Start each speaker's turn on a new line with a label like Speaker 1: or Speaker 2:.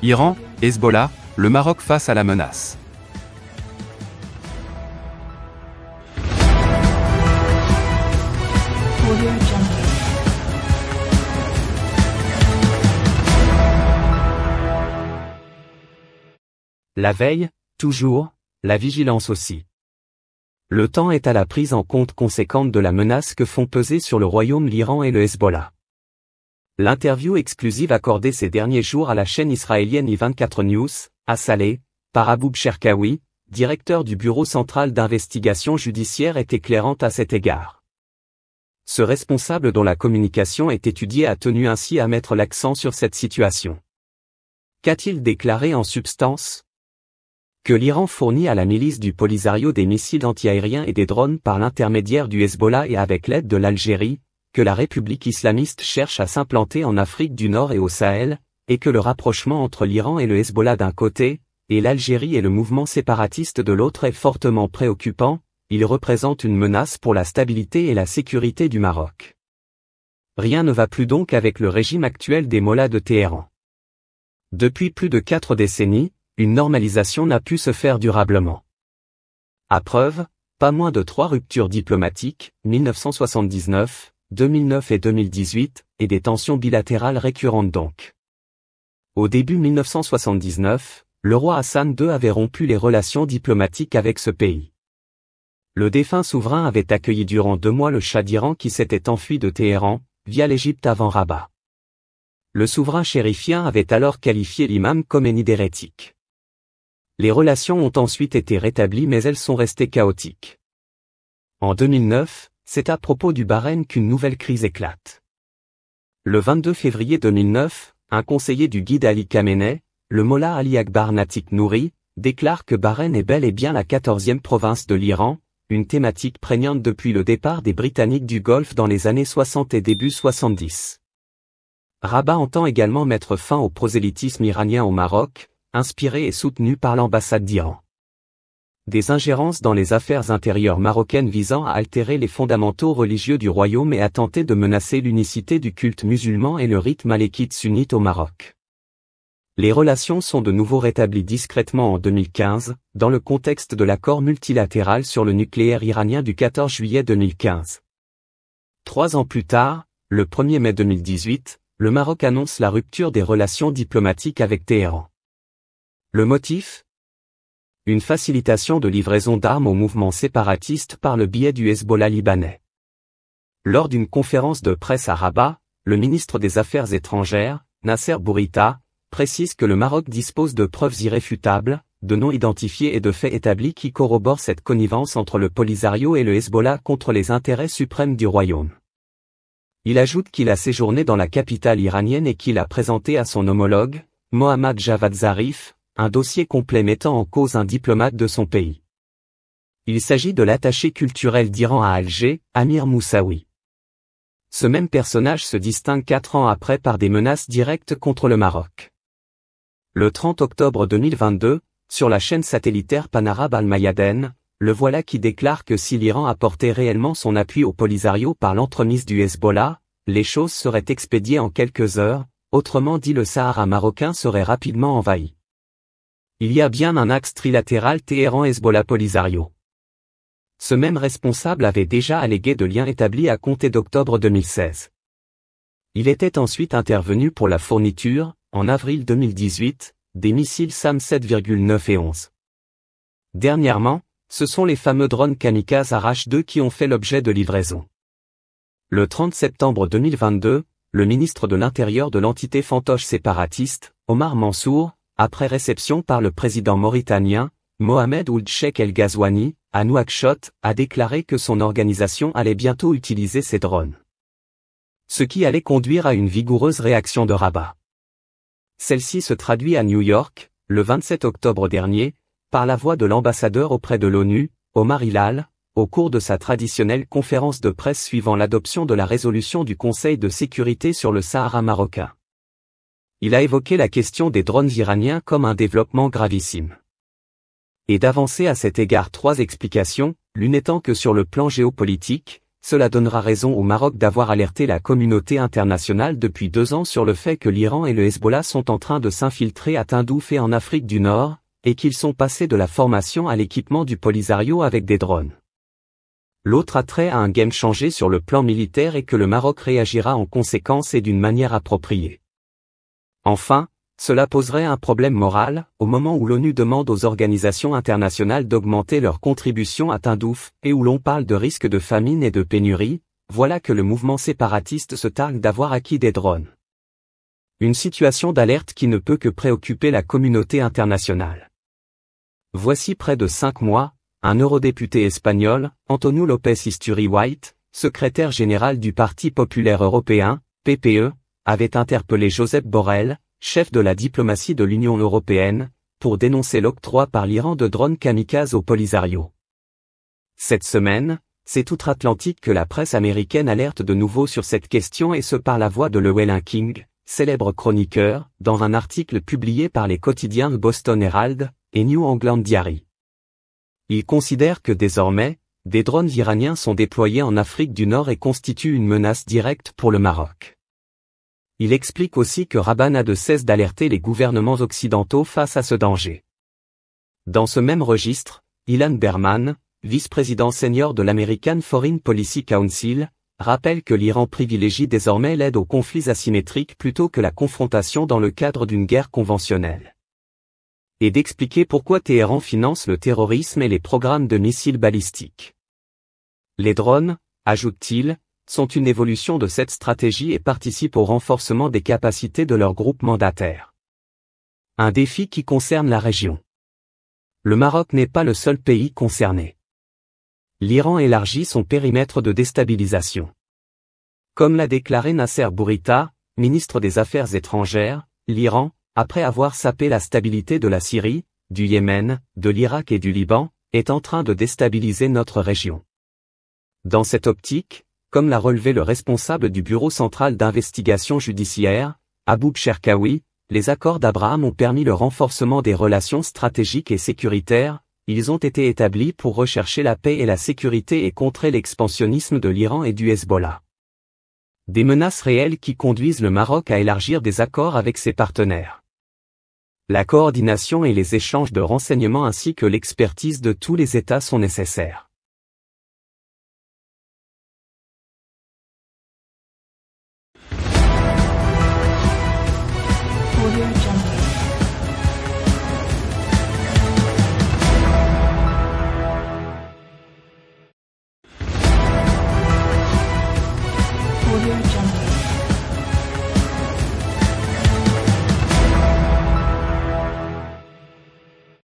Speaker 1: Iran, Hezbollah, le Maroc face à la menace.
Speaker 2: La veille, toujours, la vigilance aussi. Le temps est à la prise en compte conséquente de la menace que font peser sur le royaume l'Iran et le Hezbollah. L'interview exclusive accordée ces derniers jours à la chaîne israélienne I24 News, à Salé, par Aboub Cherkaoui, directeur du Bureau central d'investigation judiciaire est éclairante à cet égard. Ce responsable dont la communication est étudiée a tenu ainsi à mettre l'accent sur cette situation. Qu'a-t-il déclaré en substance ? Que l'Iran fournit à la milice du Polisario des missiles antiaériens et des drones par l'intermédiaire du Hezbollah et avec l'aide de l'Algérie, que la République islamiste cherche à s'implanter en Afrique du Nord et au Sahel, et que le rapprochement entre l'Iran et le Hezbollah d'un côté, et l'Algérie et le mouvement séparatiste de l'autre est fortement préoccupant, il représente une menace pour la stabilité et la sécurité du Maroc. Rien ne va plus donc avec le régime actuel des mollahs de Téhéran. Depuis plus de 4 décennies, une normalisation n'a pu se faire durablement. À preuve, pas moins de 3 ruptures diplomatiques, 1979, 2009 et 2018, et des tensions bilatérales récurrentes donc. Au début 1979, le roi Hassan II avait rompu les relations diplomatiques avec ce pays. Le défunt souverain avait accueilli durant 2 mois le Shah d'Iran qui s'était enfui de Téhéran, via l'Égypte avant Rabat. Le souverain chérifien avait alors qualifié l'imam Khomeini d'hérétique. Les relations ont ensuite été rétablies mais elles sont restées chaotiques. En 2009, c'est à propos du Bahreïn qu'une nouvelle crise éclate. Le 22 février 2009, un conseiller du guide Ali Khamenei, le mollah Ali Akbar Natik Nouri, déclare que Bahreïn est bel et bien la 14e province de l'Iran, une thématique prégnante depuis le départ des Britanniques du Golfe dans les années 60 et début 70. Rabat entend également mettre fin au prosélytisme iranien au Maroc, inspiré et soutenu par l'ambassade d'Iran. Des ingérences dans les affaires intérieures marocaines visant à altérer les fondamentaux religieux du royaume et à tenter de menacer l'unicité du culte musulman et le rite malékite sunnite au Maroc. Les relations sont de nouveau rétablies discrètement en 2015, dans le contexte de l'accord multilatéral sur le nucléaire iranien du 14 juillet 2015. 3 ans plus tard, le 1er mai 2018, le Maroc annonce la rupture des relations diplomatiques avec Téhéran. Le motif ? Une facilitation de livraison d'armes au mouvement séparatiste par le biais du Hezbollah libanais. Lors d'une conférence de presse à Rabat, le ministre des Affaires étrangères, Nasser Bourita, précise que le Maroc dispose de preuves irréfutables, de noms identifiés et de faits établis qui corroborent cette connivence entre le Polisario et le Hezbollah contre les intérêts suprêmes du royaume. Il ajoute qu'il a séjourné dans la capitale iranienne et qu'il a présenté à son homologue, Mohammad Javad Zarif, un dossier complet mettant en cause un diplomate de son pays. Il s'agit de l'attaché culturel d'Iran à Alger, Amir Moussaoui. Ce même personnage se distingue 4 ans après par des menaces directes contre le Maroc. Le 30 octobre 2022, sur la chaîne satellitaire Panarab Al-Mayadeen, le voilà qui déclare que si l'Iran apportait réellement son appui au Polisario par l'entremise du Hezbollah, les choses seraient expédiées en quelques heures, autrement dit le Sahara marocain serait rapidement envahi. Il y a bien un axe trilatéral Téhéran-Hezbollah-Polisario. Ce même responsable avait déjà allégué de liens établis à compter d'octobre 2016. Il était ensuite intervenu pour la fourniture, en avril 2018, des missiles SAM 7,9 et 11. Dernièrement, ce sont les fameux drones kamikazes Arash 2 qui ont fait l'objet de livraisons. Le 30 septembre 2022, le ministre de l'Intérieur de l'entité fantoche séparatiste, Omar Mansour, après réception par le président mauritanien, Mohamed Ould Cheikh El Ghazouani, à Nouakchott, a déclaré que son organisation allait bientôt utiliser ces drones. Ce qui allait conduire à une vigoureuse réaction de Rabat. Celle-ci se traduit à New York, le 27 octobre dernier, par la voix de l'ambassadeur auprès de l'ONU, Omar Hilal, au cours de sa traditionnelle conférence de presse suivant l'adoption de la résolution du Conseil de sécurité sur le Sahara marocain. Il a évoqué la question des drones iraniens comme un développement gravissime. Et d'avancer à cet égard 3 explications, l'une étant que sur le plan géopolitique, cela donnera raison au Maroc d'avoir alerté la communauté internationale depuis 2 ans sur le fait que l'Iran et le Hezbollah sont en train de s'infiltrer à Tindouf et en Afrique du Nord, et qu'ils sont passés de la formation à l'équipement du Polisario avec des drones. L'autre attrait à un game changé sur le plan militaire et que le Maroc réagira en conséquence et d'une manière appropriée. Enfin, cela poserait un problème moral, au moment où l'ONU demande aux organisations internationales d'augmenter leur contribution à Tindouf, et où l'on parle de risque de famine et de pénurie, voilà que le mouvement séparatiste se targue d'avoir acquis des drones. Une situation d'alerte qui ne peut que préoccuper la communauté internationale. Voici près de 5 mois, un eurodéputé espagnol, Antonio López Istúriz White, secrétaire général du Parti populaire européen, PPE, avait interpellé Josep Borrell, chef de la diplomatie de l'Union européenne, pour dénoncer l'octroi par l'Iran de drones kamikazes au Polisario. Cette semaine, c'est outre-Atlantique que la presse américaine alerte de nouveau sur cette question et ce par la voix de Llewellyn King, célèbre chroniqueur, dans un article publié par les quotidiens Boston Herald et New England Diary. Il considère que désormais, des drones iraniens sont déployés en Afrique du Nord et constituent une menace directe pour le Maroc. Il explique aussi que Rabat n'a de cesse d'alerter les gouvernements occidentaux face à ce danger. Dans ce même registre, Ilan Berman, vice-président senior de l'American Foreign Policy Council, rappelle que l'Iran privilégie désormais l'aide aux conflits asymétriques plutôt que la confrontation dans le cadre d'une guerre conventionnelle. Et d'expliquer pourquoi Téhéran finance le terrorisme et les programmes de missiles balistiques. Les drones, ajoute-t-il, sont une évolution de cette stratégie et participent au renforcement des capacités de leurs groupes mandataires. Un défi qui concerne la région. Le Maroc n'est pas le seul pays concerné. L'Iran élargit son périmètre de déstabilisation. Comme l'a déclaré Nasser Bourita, ministre des Affaires étrangères, l'Iran, après avoir sapé la stabilité de la Syrie, du Yémen, de l'Irak et du Liban, est en train de déstabiliser notre région. Dans cette optique, comme l'a relevé le responsable du Bureau central d'investigation judiciaire, Aboub Cherkaoui, les accords d'Abraham ont permis le renforcement des relations stratégiques et sécuritaires, ils ont été établis pour rechercher la paix et la sécurité et contrer l'expansionnisme de l'Iran et du Hezbollah. Des menaces réelles qui conduisent le Maroc à élargir des accords avec ses partenaires. La coordination et les échanges de renseignements ainsi que l'expertise de tous les États sont nécessaires.